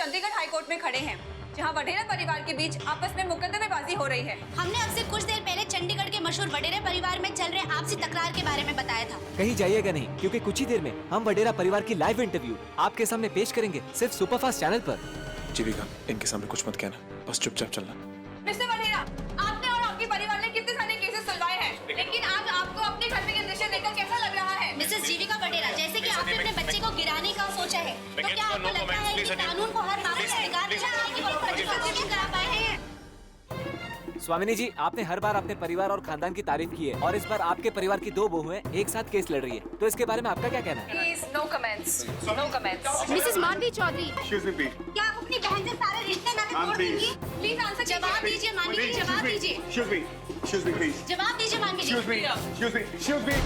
Chandigarh high court में खड़े हैं, जहां वडेरा परिवार के बीच आपस में मुकदमेबाजी हो रही है। हमने आपसे कुछ देर पहले चंडीगढ़ के मशहूर वडेरा परिवार में चल रहे आपसी तकरार के बारे में बताया था। कहीं जाइएगा नहीं, क्योंकि कुछ ही देर में हम वडेरा परिवार की लाइव इंटरव्यू आपके सामने पेश करेंगे, सिर्फ सुपरफास्ट चैनल पर। जीविका, इनके सामने कुछ मत कहना, बस चुपचाप चलना। मिस्टर वडेरा, आपने और आपके परिवार ने कितने सारे केसेस सुलझाए हैं, लेकिन आज आपको अपने घर में ये दृश्य देखकर कैसा लग रहा है? मिसेस जीविका वडेरा, जैसे कि आपने अपने बच्चे को गिराने का सोचा है, तो क्या आपको लगता है कि कानून को हर मामले में अधिकार देना आपकी बहुत बड़ी करा पाए हैं? स्वामिनी जी, आपने हर बार अपने परिवार और खानदान की तारीफ की है, और इस बार आपके परिवार की 2 बहुएं एक साथ केस लड़ रही है, तो इसके बारे में आपका क्या कहना है? Please, no comments. No comments. Mrs मानवी चौधरी, Excuse me, please. क्या आप अपनी बहन से सारे रिश्ते नाते तोड़ देंगी? Please answer. जवाब दीजिए मानवी जी, जवाब दीजिए। Excuse me. Excuse me, please. जवाब दीजिए मानवी जी। Excuse me. Excuse me. Excuse me.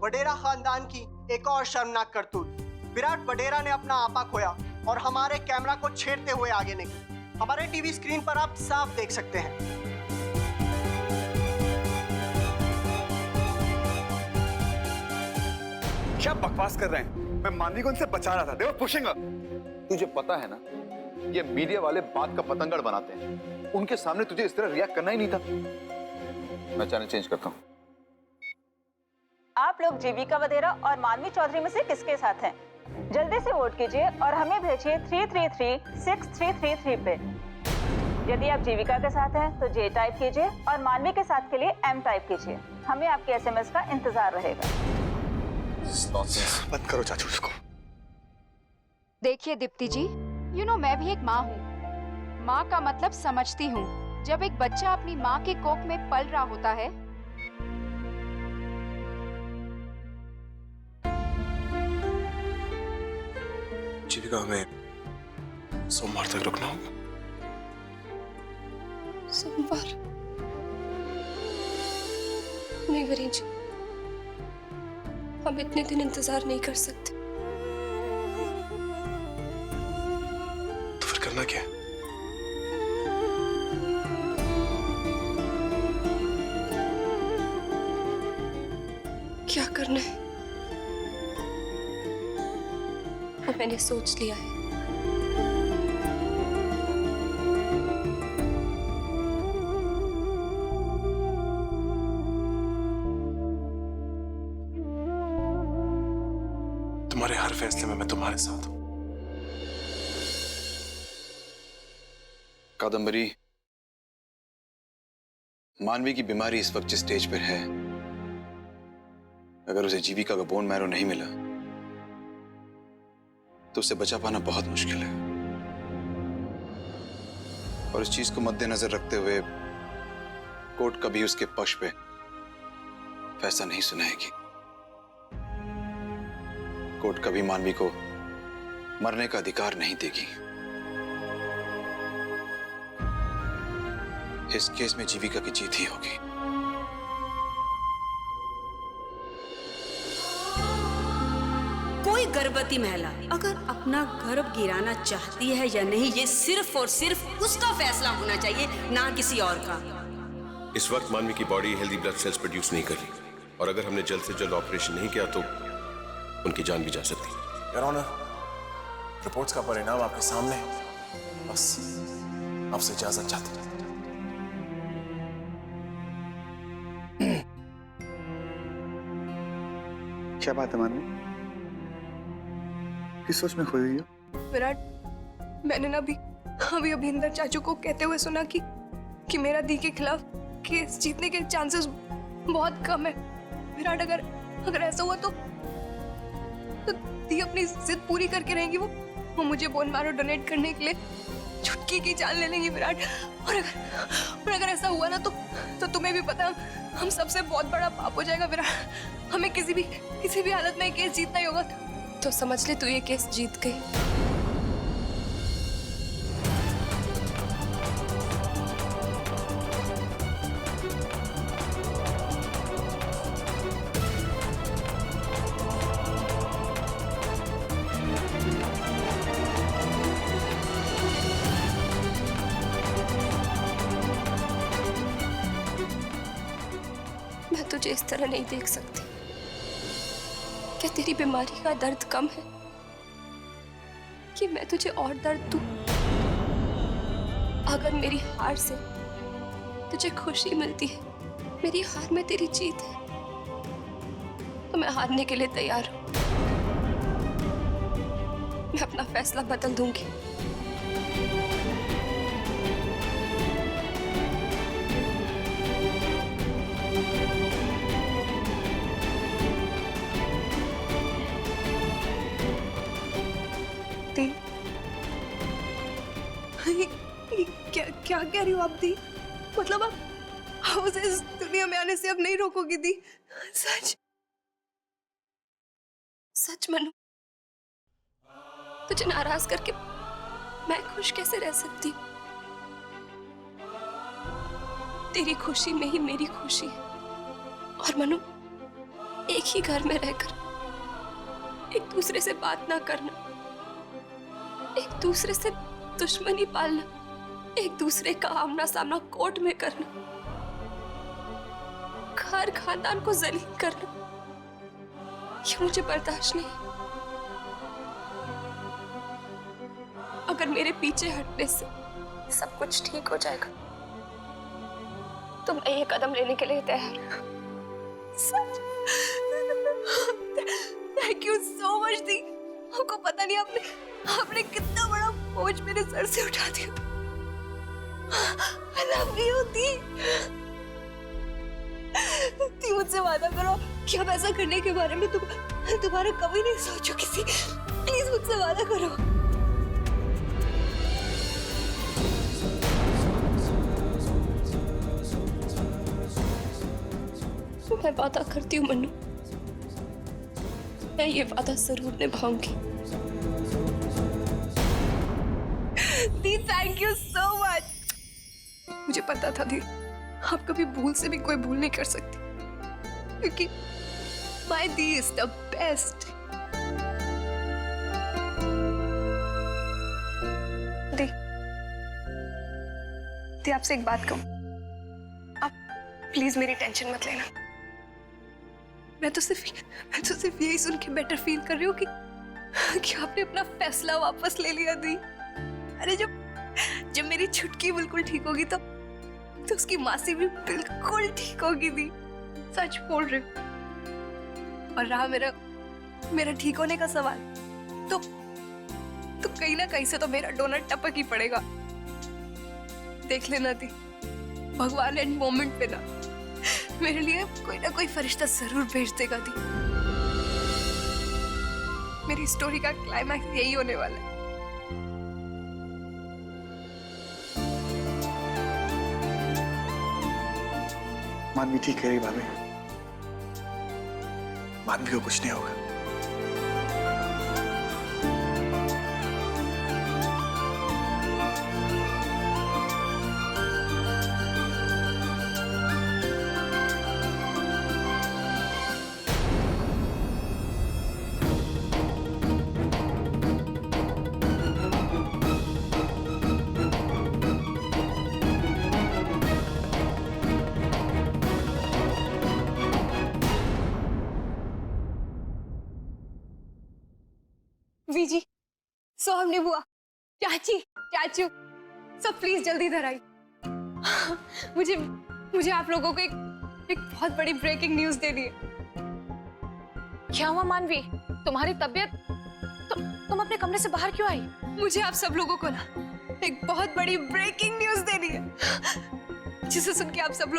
वडेरा खानदान की एक और शर्मनाक करतूत। विराट वडेरा ने अपना आपा खोया और हमारे कैमरा को छेड़ते हुए आगे निकले। हमारे टीवी स्क्रीन पर आप साफ देख सकते हैं। क्या बकवास कर रहे हैं? मैं मानवी को उनसे बचा रहा था। They were pushing her. तुझे पता है ना, ये मीडिया वाले बात का पतंगड़ बनाते हैं। उनके सामने तुझे इस तरह रिएक्ट करना ही नहीं था। मैं चैनल चेंज करता हूँ। आप लोग जीविका वडेरा और मानवी चौधरी में से किसके साथ हैं? जल्दी से वोट कीजिए और हमें भेजिए 333-6333 पे। यदि आप जीविका के साथ हैं तो J टाइप कीजिए और मानवी के साथ के लिए M टाइप कीजिए। हमें आपके SMS का इंतजार रहेगा। बंद करो चाचू इसको। देखिए दीप्ति जी, मैं भी एक माँ हूँ। माँ का मतलब समझती हूँ। जब एक बच्चा अपनी माँ के कोख में पल रहा होता है, जीविका, हमें सोमवार तक रुकना होगा। सोमवार? नहीं वरीन जी, हम इतने दिन इंतजार नहीं कर सकते। तो फिर करना क्या है? क्या करना है वो मैंने सोच लिया है। तुम्हारे हर फैसले में मैं तुम्हारे साथ हूं। कादम्बरी, मानवी की बीमारी इस वक्त जिस स्टेज पर है, अगर उसे जीविका का बोन मैरो नहीं मिला तो उसे बचा पाना बहुत मुश्किल है। और इस चीज को मद्देनजर रखते हुए कोर्ट कभी उसके पक्ष पे फैसला नहीं सुनाएगी। कोर्ट कभी मानवी को मरने का अधिकार नहीं देगी। इस केस में जीविका की जीत ही होगी। कोई गर्भवती महिला अगर अपना गर्भ गिराना चाहती है या नहीं, ये सिर्फ और सिर्फ उसका फैसला होना चाहिए, ना किसी और का। इस वक्त मानवी की body healthy blood cells produce नहीं कर रही, और अगर हमने जल्द से जल्द ऑपरेशन नहीं किया तो उनकी जान भी जा सकती है। योर ऑनर, रिपोर्ट्स का परिणाम आपके सामने है। बस आपसे इजाजत चाहते हैं। क्या बात है मानवी? किस सोच में खोई हुई हो? विराट, मैंने ना अभी अभिंदर चाचू को कहते हुए सुना कि मेरा दी के खिलाफ केस जीतने के चांसेस बहुत कम है। विराट, अगर ऐसा हुआ तो दी अपनी जिद पूरी करके रहेंगी। वो मुझे बोन मैरो डोनेट करने के लिए चुटकी की जान ले लेंगी विराट। और अगर ऐसा हुआ ना तो तुम्हें भी पता, हम सबसे बहुत बड़ा पाप हो जाएगा विराट। हमें किसी भी हालत में केस जीतना ही होगा। तो समझ ले, तू ये केस जीत गई। मैं तुझे इस तरह नहीं देख सकती। क्या तेरी बीमारी का दर्द कम है कि मैं तुझे और दर्द दूं? अगर मेरी हार से तुझे खुशी मिलती है, मेरी हार में तेरी जीत है, तो मैं हारने के लिए तैयार हूं। मैं अपना फैसला बदल दूंगी। दी, क्या क्या कह रही हो आप दी? मतलब आप उसे इस दुनिया में आने से अब नहीं रोकोगी दी? सच सच मनु, तुझे नाराज करके मैं खुश कैसे रह सकती हूँ? तेरी खुशी में ही मेरी खुशी है। और मनु, एक ही घर में रहकर एक दूसरे से बात ना करना, एक दूसरे से दुश्मनी पालना, एक दूसरे का आमना सामना कोर्ट में करना, घर खानदान को जलील करना, ये मुझे बर्दाश्त नहीं। अगर मेरे पीछे हटने से सब कुछ ठीक हो जाएगा तो मैं ये कदम लेने के लिए तैयार हूं। सच। थैंक यू सो मच दी। आपको पता नहीं आपने कितना बड़ा बोझ मेरे सर से उठा दिया। I love you दी। दी, मुझसे वादा करो कि अब ऐसा करने के बारे में तुम्हारा कभी नहीं सोचो किसी। प्लीज मुझसे वादा करो। मैं वादा करती हूँ मन्नू, मैं ये वादा जरूर निभाऊंगी। दी, थैंक यू सो मच। मुझे पता था दी, आप कभी भूल से भी कोई भूल नहीं कर सकती, क्योंकि माय दी इज द बेस्ट। दी, आपसे एक बात कहूं, आप प्लीज मेरी टेंशन मत लेना। मैं तो सिर्फ यही सुन के बेटर फील कर रही हूँ कि आपने अपना फैसला वापस ले लिया दी। अरे जब मेरी छुटकी बिल्कुल ठीक होगी तो उसकी मासी भी बिल्कुल ठीक होगी दी। सच बोल रही हूँ। और रहा मेरा ठीक होने का सवाल, तो कहीं ना कहीं से तो मेरा डोनर टपक ही पड़ेगा। देख लेना दी, भगवान एंड मोमेंट पे ना मेरे लिए कोई ना कोई फरिश्ता जरूर भेज देगा दी। मेरी स्टोरी का क्लाइमैक्स यही होने वाला है। मानवी ठीक कह रही भाभी, मानवी को कुछ नहीं होगा। जी, सो हमने बुआ, चाचू, सब प्लीज जल्दी इधर आई। मुझे आप लोगों को एक बहुत बड़ी ब्रेकिंग न्यूज देनी है। क्या हुआ मानवी? तुम्हारी तबीयत? तुम अपने कमरे से बाहर क्यों आई? मुझे आप सब लोगों को ना एक बहुत बड़ी ब्रेकिंग न्यूज देनी है, जिसे सुन के आप सब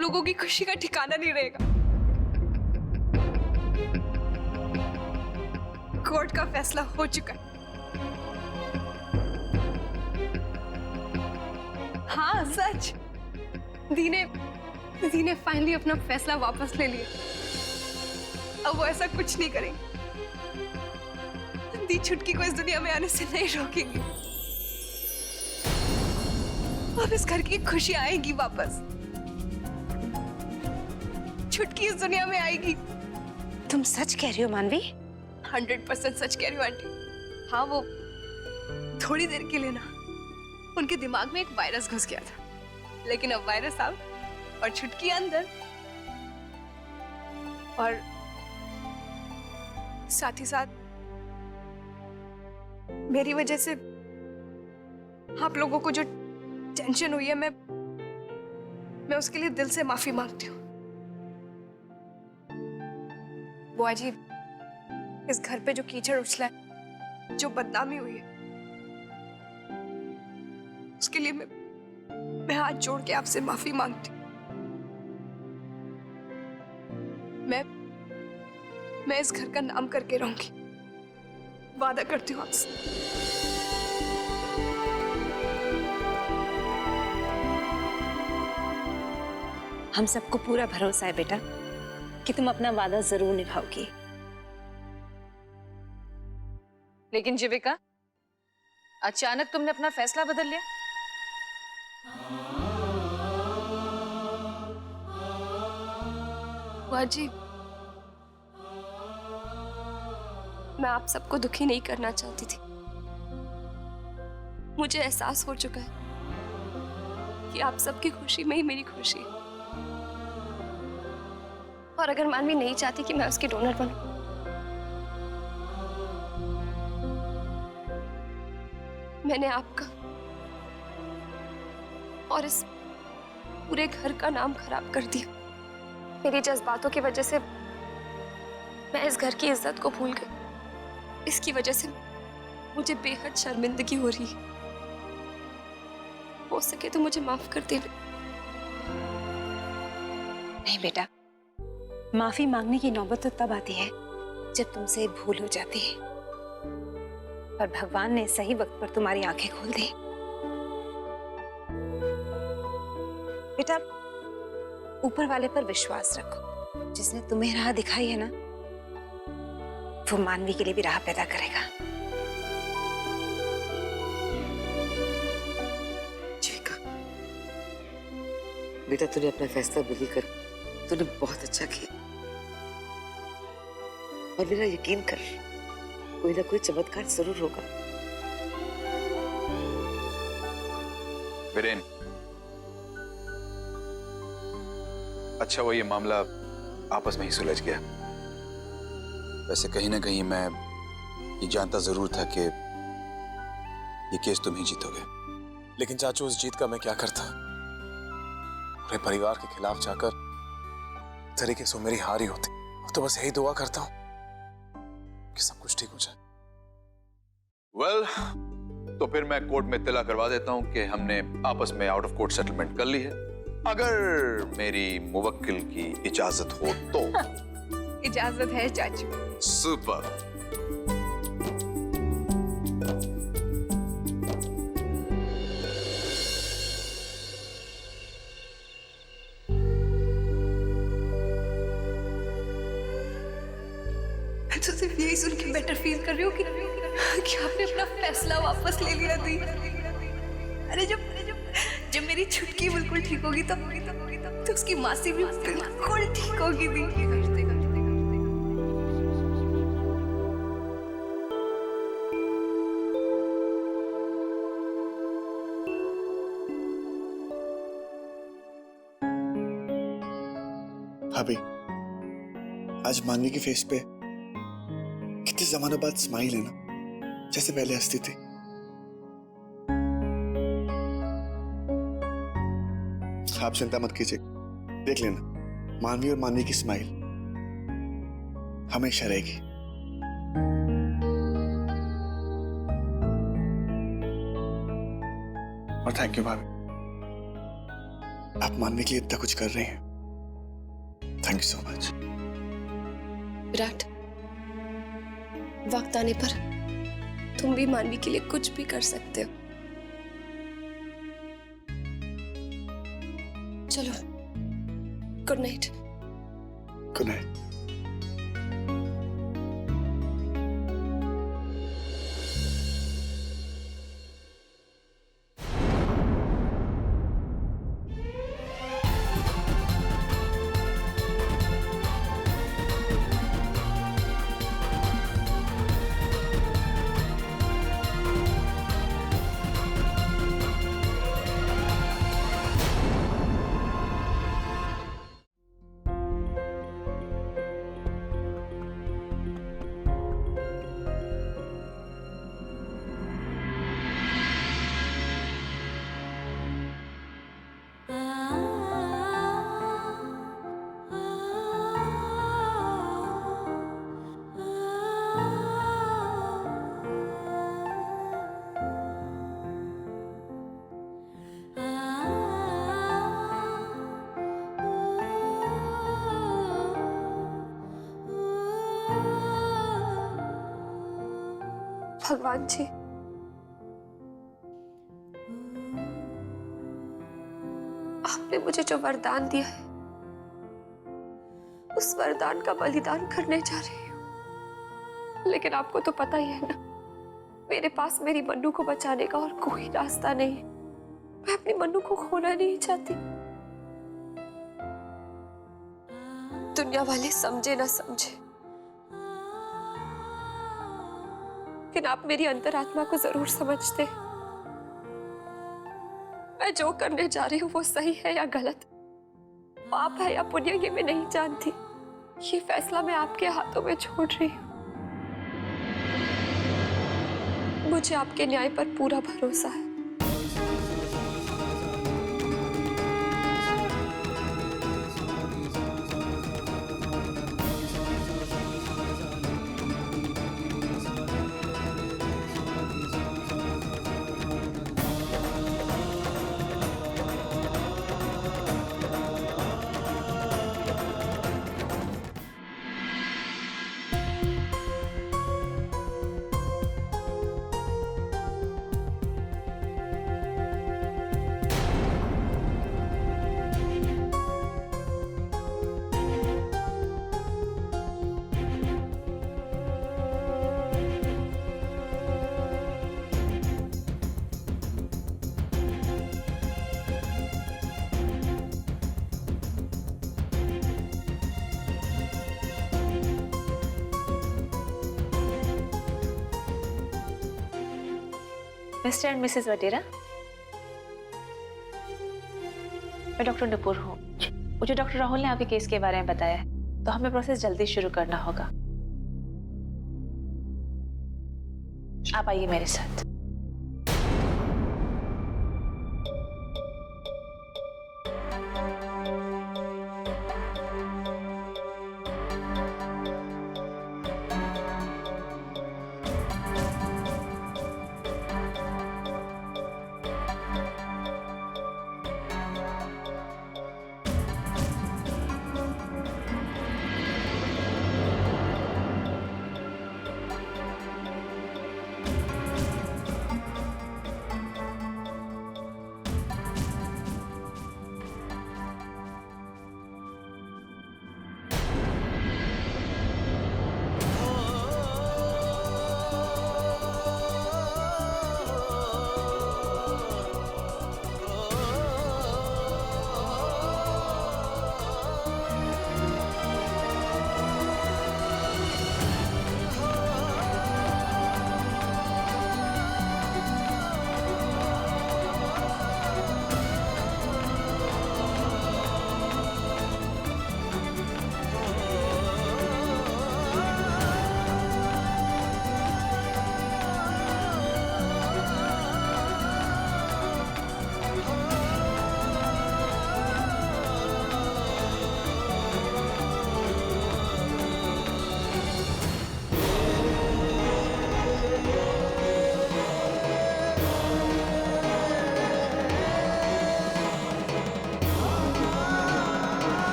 लोगों की खुशी का ठिकाना नहीं रहेगा। कोर्ट का फैसला हो चुका है। हाँ सच, दी ने फाइनली अपना फैसला वापस ले लिया। अब वो ऐसा कुछ नहीं करेंगे। दी छुटकी को इस दुनिया में आने से नहीं रोकेंगे। अब इस घर की खुशी आएगी वापस। छुटकी इस दुनिया में आएगी। तुम सच कह रही हो मानवी? 100% सच कह रही हूँ आंटी। हाँ, वो थोड़ी देर के लिए ना उनके दिमाग में एक वायरस घुस गया था, लेकिन अब वायरस आउट और छुटकी अंदर। और साथ ही साथ मेरी वजह से आप लोगों को जो टेंशन हुई है, मैं उसके लिए दिल से माफी मांगती हूँ। बुआ जी, इस घर पे जो कीचड़ उछला है, जो बदनामी हुई है, उसके लिए मैं हाथ जोड़ के आपसे माफी मांगती हूँ। मैं इस घर का नाम करके रहूंगी, वादा करती हूँ आपसे। हम सबको पूरा भरोसा है बेटा कि तुम अपना वादा जरूर निभाओगी। लेकिन जीविका, अचानक तुमने अपना फैसला बदल लिया? बुआ जी, मैं आप सबको दुखी नहीं करना चाहती थी। मुझे एहसास हो चुका है कि आप सबकी खुशी में ही मेरी खुशी है। और अगर मानवी नहीं चाहती कि मैं उसकी डोनर बनूं, मैंने आपका और इस पूरे घर का नाम खराब कर दिया। मेरी जज्बातों की वजह से मैं इस घर की इज्जत को भूल गई। इसकी वजह से मुझे बेहद शर्मिंदगी हो रही है। हो सके तो मुझे माफ कर देना। नहीं बेटा, माफी मांगने की नौबत तो तब आती है जब तुमसे भूल हो जाती है, और भगवान ने सही वक्त पर तुम्हारी आंखें खोल दी। बेटा, ऊपर वाले पर विश्वास रखो। जिसने तुम्हें राह दिखाई है ना, वो मानवी के लिए भी राह पैदा करेगा। जीविका, बेटा तूने अपना फैसला बदल कर तूने बहुत अच्छा किया, और मेरा यकीन कर, कोई ना कोई चमत्कार जरूर होगा। वीरेन, अच्छा वो ये मामला आपस में ही सुलझ गया। वैसे कहीं ना कहीं मैं ये जानता जरूर था कि ये केस तुम ही जीतोगे। लेकिन चाचू, उस जीत का मैं क्या करता? पूरे परिवार के खिलाफ जाकर तरीके से मेरी हार ही होती। तो बस यही दुआ करता हूं कि सब कुछ ठीक हो जाए। वेल, तो फिर मैं कोर्ट में इत्तला करवा देता हूं कि हमने आपस में आउट ऑफ कोर्ट सेटलमेंट कर ली है, अगर मेरी मुवक्किल की इजाजत हो तो। इजाजत है चाचू। सुपर। मैं तो सिर्फ यही सुन के बेटर फील कर रही हूँ कि आपने अपना फैसला वापस ले लिया दी। अरे जब मेरी छुटकी बिल्कुल ठीक होगी तो उसकी मासी भी बिल्कुल ठीक होगी दी। भाभी, आज मानवी के फेस पे कितने जमानों बाद स्माइल है ना, जैसे पहले हंसती थी। आप चिंता मत कीजिए, देख लेना, मानवी और मानवी की स्माइल हमेशा रहेगी। और थैंक यू भाभी, आप मानवी के लिए इतना कुछ कर रहे हैं। Thank you so much. Virat, वक्त आने पर तुम भी मानवी के लिए कुछ भी कर सकते हो। चलो, गुड नाइट। Good night. भगवान जी, आपने मुझे जो वरदान दिया है, उस वरदान का बलिदान करने जा रही हूँ। लेकिन आपको तो पता ही है ना, मेरे पास मेरी मन्नू को बचाने का और कोई रास्ता नहीं। मैं अपनी मन्नू को खोना नहीं चाहती। दुनिया वाले समझे ना समझे, लेकिन आप मेरी अंतरात्मा को जरूर समझते। मैं जो करने जा रही हूँ वो सही है या गलत, पाप है या पुण्य, ये मैं नहीं जानती। ये फैसला मैं आपके हाथों में छोड़ रही हूँ। मुझे आपके न्याय पर पूरा भरोसा है। मिस्टर एंड मिसेस वडेरा, मैं डॉक्टर नुपुर हूँ। मुझे डॉक्टर राहुल ने आपके केस के बारे में बताया है, तो हमें प्रोसेस जल्दी शुरू करना होगा। आप आइए मेरे साथ।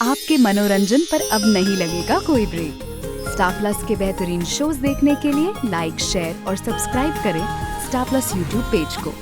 आपके मनोरंजन पर अब नहीं लगेगा कोई ब्रेक। स्टार प्लस के बेहतरीन शोज देखने के लिए लाइक, शेयर और सब्सक्राइब करें स्टार प्लस यूट्यूब पेज को।